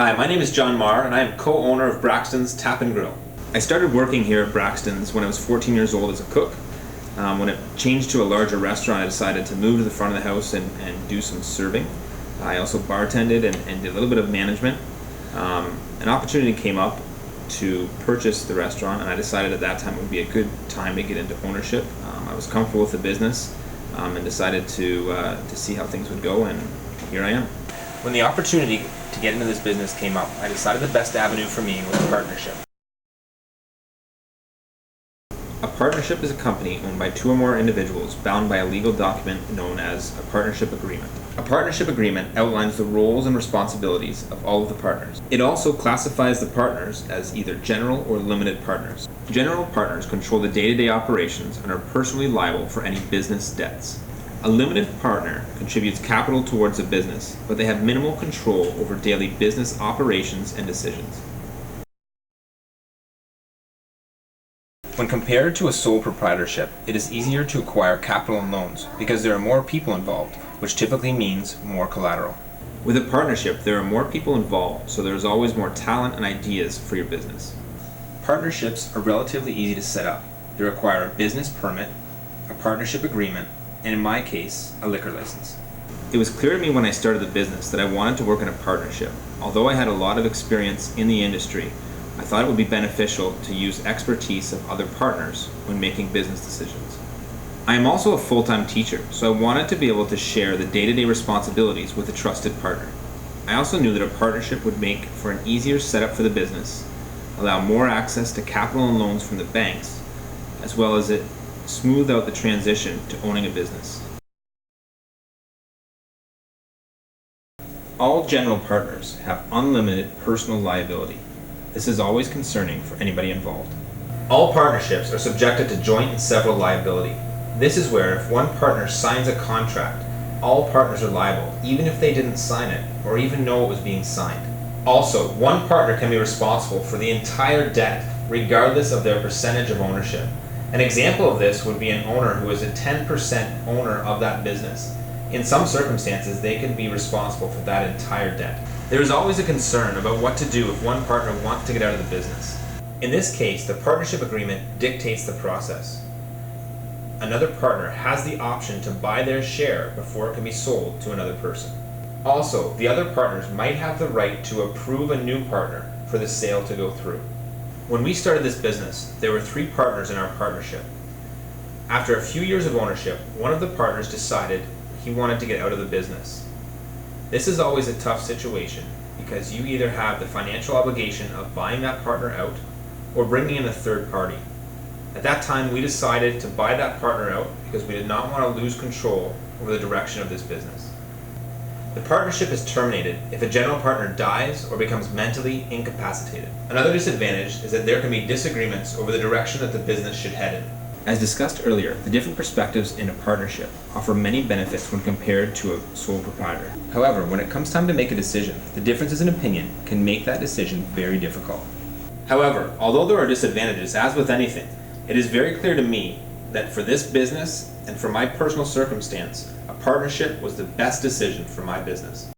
Hi, my name is John Marr, and I am co-owner of Braxton's Tap and Grill. I started working here at Braxton's when I was 14 years old as a cook. When it changed to a larger restaurant, I decided to move to the front of the house and do some serving. I also bartended and did a little bit of management. An opportunity came up to purchase the restaurant, and I decided at that time it would be a good time to get into ownership. I was comfortable with the business and decided to see how things would go, and here I am. When the opportunity to get into this business came up, I decided the best avenue for me was a partnership. A partnership is a company owned by two or more individuals bound by a legal document known as a partnership agreement. A partnership agreement outlines the roles and responsibilities of all of the partners. It also classifies the partners as either general or limited partners. General partners control the day-to-day operations and are personally liable for any business debts. A limited partner contributes capital towards a business, but they have minimal control over daily business operations and decisions. When compared to a sole proprietorship, it is easier to acquire capital and loans because there are more people involved, which typically means more collateral. With a partnership, there are more people involved, so there is always more talent and ideas for your business. Partnerships are relatively easy to set up. They require a business permit, a partnership agreement, and in my case, a liquor license. It was clear to me when I started the business that I wanted to work in a partnership. Although I had a lot of experience in the industry, I thought it would be beneficial to use expertise of other partners when making business decisions. I am also a full-time teacher, so I wanted to be able to share the day-to-day responsibilities with a trusted partner. I also knew that a partnership would make for an easier setup for the business, allow more access to capital and loans from the banks, as well as it smooth out the transition to owning a business. All general partners have unlimited personal liability. This is always concerning for anybody involved. All partnerships are subjected to joint and several liability. This is where if one partner signs a contract, all partners are liable, even if they didn't sign it or even know it was being signed. Also, one partner can be responsible for the entire debt, regardless of their percentage of ownership. An example of this would be an owner who is a 10% owner of that business. In some circumstances, they can be responsible for that entire debt. There is always a concern about what to do if one partner wants to get out of the business. In this case, the partnership agreement dictates the process. Another partner has the option to buy their share before it can be sold to another person. Also, the other partners might have the right to approve a new partner for the sale to go through. When we started this business, there were 3 partners in our partnership. After a few years of ownership, one of the partners decided he wanted to get out of the business. This is always a tough situation because you either have the financial obligation of buying that partner out or bringing in a third party. At that time, we decided to buy that partner out because we did not want to lose control over the direction of this business. The partnership is terminated if a general partner dies or becomes mentally incapacitated. Another disadvantage is that there can be disagreements over the direction that the business should head in. As discussed earlier, the different perspectives in a partnership offer many benefits when compared to a sole proprietor. However, when it comes time to make a decision, the differences in opinion can make that decision very difficult. However, although there are disadvantages, as with anything, it is very clear to me that for this business and for my personal circumstance, a partnership was the best decision for my business.